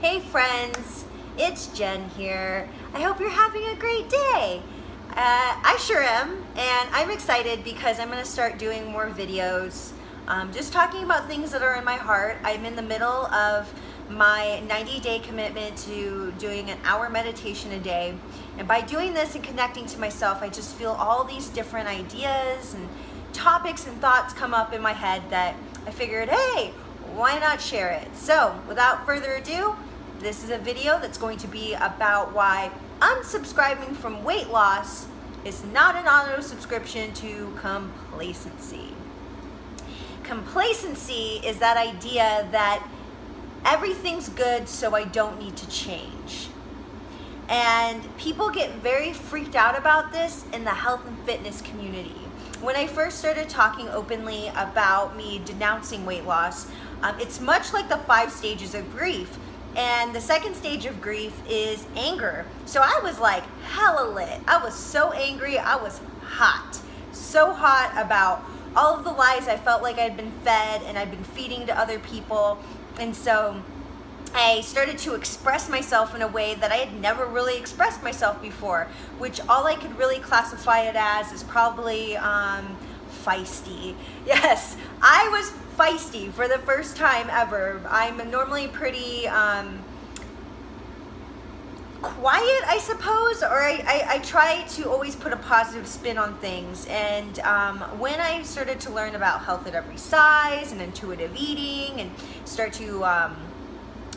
Hey friends, it's Jen here. I hope you're having a great day. I sure am, and I'm excited because I'm going to start doing more videos, just talking about things that are in my heart. I'm in the middle of my 90-day commitment to doing an hour meditation a day, and by doing this and connecting to myself, I just feel all these different ideas and topics and thoughts come up in my head that I figured, hey, why not share it? So without further ado, this is a video that's going to be about why unsubscribing from weight loss is not an auto subscription to complacency. Complacency is that idea that everything's good, so I don't need to change. And people get very freaked out about this in the health and fitness community. When I first started talking openly about me denouncing weight loss, it's much like the 5 stages of grief. And the second stage of grief is anger. So I was like hella lit. I was so angry. I was hot. So hot about all of the lies I felt like I'd been fed and I'd been feeding to other people. And so I started to express myself in a way that I had never really expressed myself before, which all I could really classify it as is probably feisty. Yes, I was feisty for the first time ever. I'm normally pretty quiet, I suppose, or I try to always put a positive spin on things. And when I started to learn about health at every size and intuitive eating and start to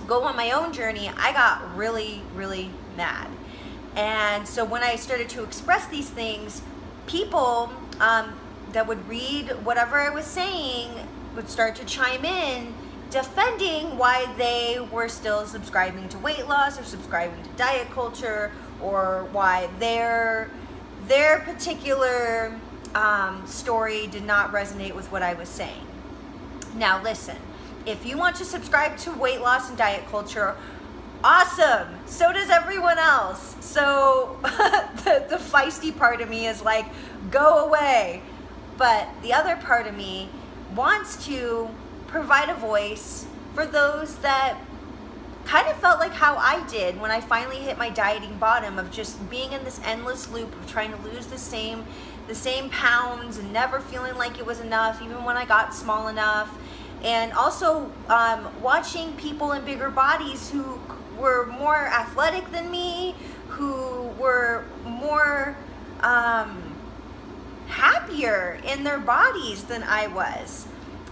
go on my own journey, I got really, really mad. And so when I started to express these things, people that would read whatever I was saying would start to chime in defending why they were still subscribing to weight loss or subscribing to diet culture, or why their particular story did not resonate with what I was saying. Now listen, if you want to subscribe to weight loss and diet culture, awesome, so does everyone else. So the feisty part of me is like, go away. But the other part of me wants to provide a voice for those that kind of felt like how I did when I finally hit my dieting bottom of just being in this endless loop of trying to lose the same pounds and never feeling like it was enough, even when I got small enough. And also watching people in bigger bodies who were more athletic than me, who were more happier in their bodies than I was.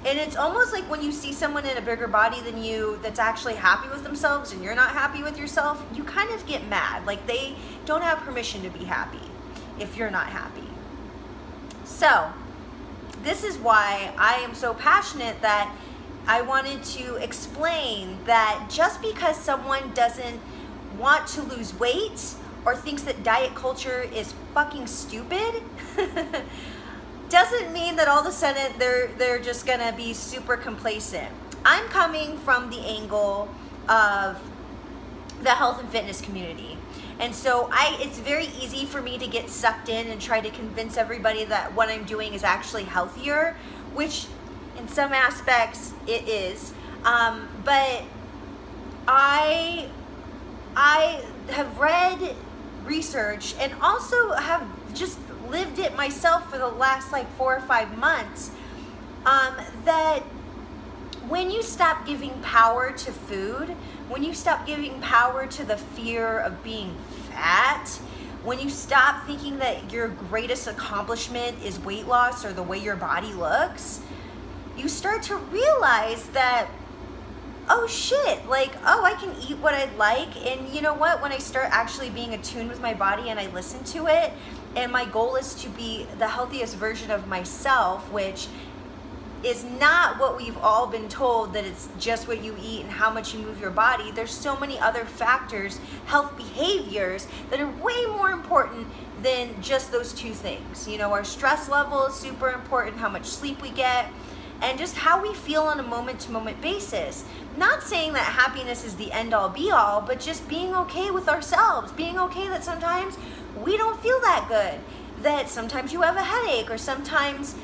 And it's almost like when you see someone in a bigger body than you that's actually happy with themselves and you're not happy with yourself, you kind of get mad. Like they don't have permission to be happy if you're not happy. So this is why I am so passionate that I wanted to explain that just because someone doesn't want to lose weight or thinks that diet culture is fucking stupid doesn't mean that all of a sudden they're just gonna be super complacent. I'm coming from the angle of the health and fitness community. And so it's very easy for me to get sucked in and try to convince everybody that what I'm doing is actually healthier, which in some aspects it is. But I have read research and also have just lived it myself for the last like 4 or 5 months, that when you stop giving power to food, when you stop giving power to the fear of being fat, when you stop thinking that your greatest accomplishment is weight loss or the way your body looks, you start to realize that, oh shit, like, oh, I can eat what I'd like. And you know what, when I start actually being attuned with my body and I listen to it, and my goal is to be the healthiest version of myself, which is not what we've all been told, that it's just what you eat and how much you move your body. There's so many other factors, health behaviors, that are way more important than just those 2 things. You know, our stress level is super important, how much sleep we get, and just how we feel on a moment-to-moment basis. Not saying that happiness is the end-all be-all, but just being okay with ourselves, being okay that sometimes we don't feel that good, that sometimes you have a headache, or sometimes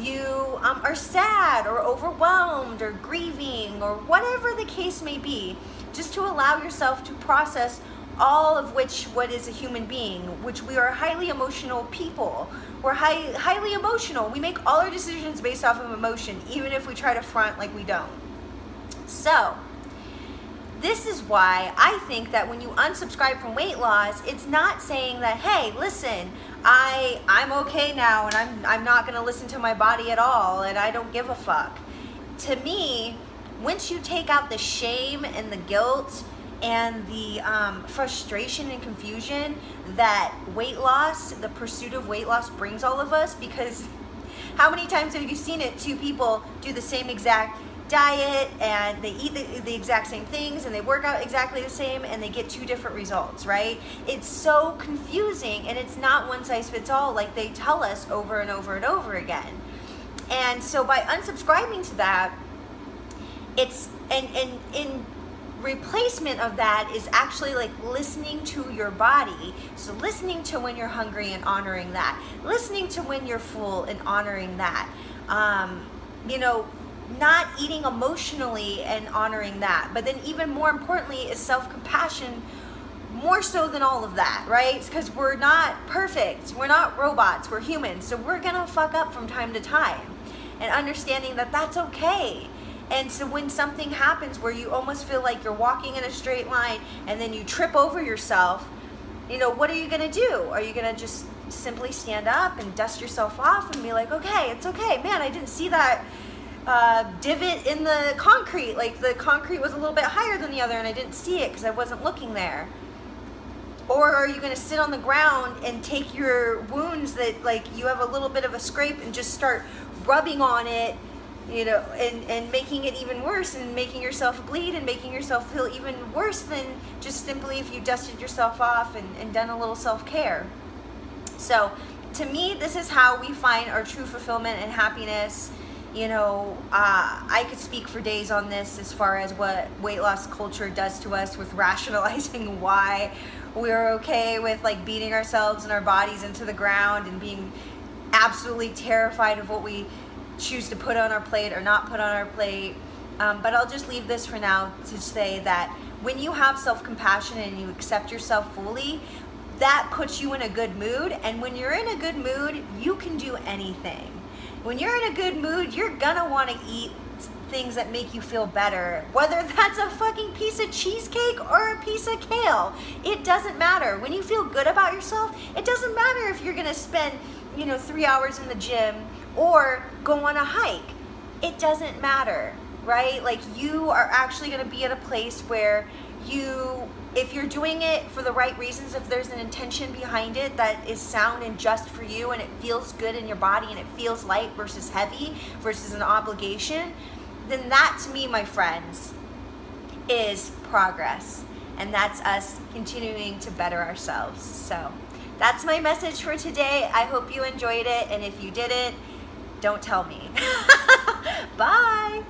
you are sad or overwhelmed or grieving or whatever the case may be, just to allow yourself to process all of what is a human being, which we are highly emotional people. We're highly emotional. We make all our decisions based off of emotion, even if we try to front like we don't. So, this is why I think that when you unsubscribe from weight loss, it's not saying that, hey, listen, I'm okay now and I'm not gonna listen to my body at all and I don't give a fuck. To me, once you take out the shame and the guilt and the frustration and confusion that weight loss, the pursuit of weight loss brings all of us, because how many times have you seen it, two people do the same exact diet and they eat the exact same things and they work out exactly the same and they get two different results, right? It's so confusing, and it's not one size fits all like they tell us over and over and over again. And so by unsubscribing to that, it's in replacement of that is actually like listening to your body. So listening to when you're hungry and honoring that, listening to when you're full and honoring that, not eating emotionally and honoring that. But then even more importantly is self-compassion, more so than all of that, right? Because we're not perfect, we're not robots, we're humans, so we're gonna fuck up from time to time, and understanding that that's okay. And so when something happens where you almost feel like you're walking in a straight line and then you trip over yourself, what are you gonna do? Are you gonna just simply stand up and dust yourself off and be like, okay, it's okay, man, I didn't see that divot in the concrete, like the concrete was a little bit higher than the other and I didn't see it because I wasn't looking there? Or are you going to sit on the ground and take your wounds that like you have a little bit of a scrape and just start rubbing on it, and making it even worse and making yourself bleed and making yourself feel even worse than just simply if you dusted yourself off and done a little self-care? So to me, this is how we find our true fulfillment and happiness. I could speak for days on this as far as what weight loss culture does to us with rationalizing why we're okay with like beating ourselves and our bodies into the ground and being absolutely terrified of what we choose to put on our plate or not put on our plate. But I'll just leave this for now to say that when you have self-compassion and you accept yourself fully, that puts you in a good mood. And when you're in a good mood, you can do anything. When you're in a good mood, you're gonna want to eat things that make you feel better, whether that's a fucking piece of cheesecake or a piece of kale. It doesn't matter. When you feel good about yourself, it doesn't matter if you're gonna spend 3 hours in the gym or go on a hike. It doesn't matter, right? Like, you are actually gonna be at a place where if you're doing it for the right reasons, if there's an intention behind it that is sound and just for you and it feels good in your body and it feels light versus heavy versus an obligation, then that to me, my friends, is progress. And that's us continuing to better ourselves. So that's my message for today. I hope you enjoyed it. And if you didn't, don't tell me. Bye.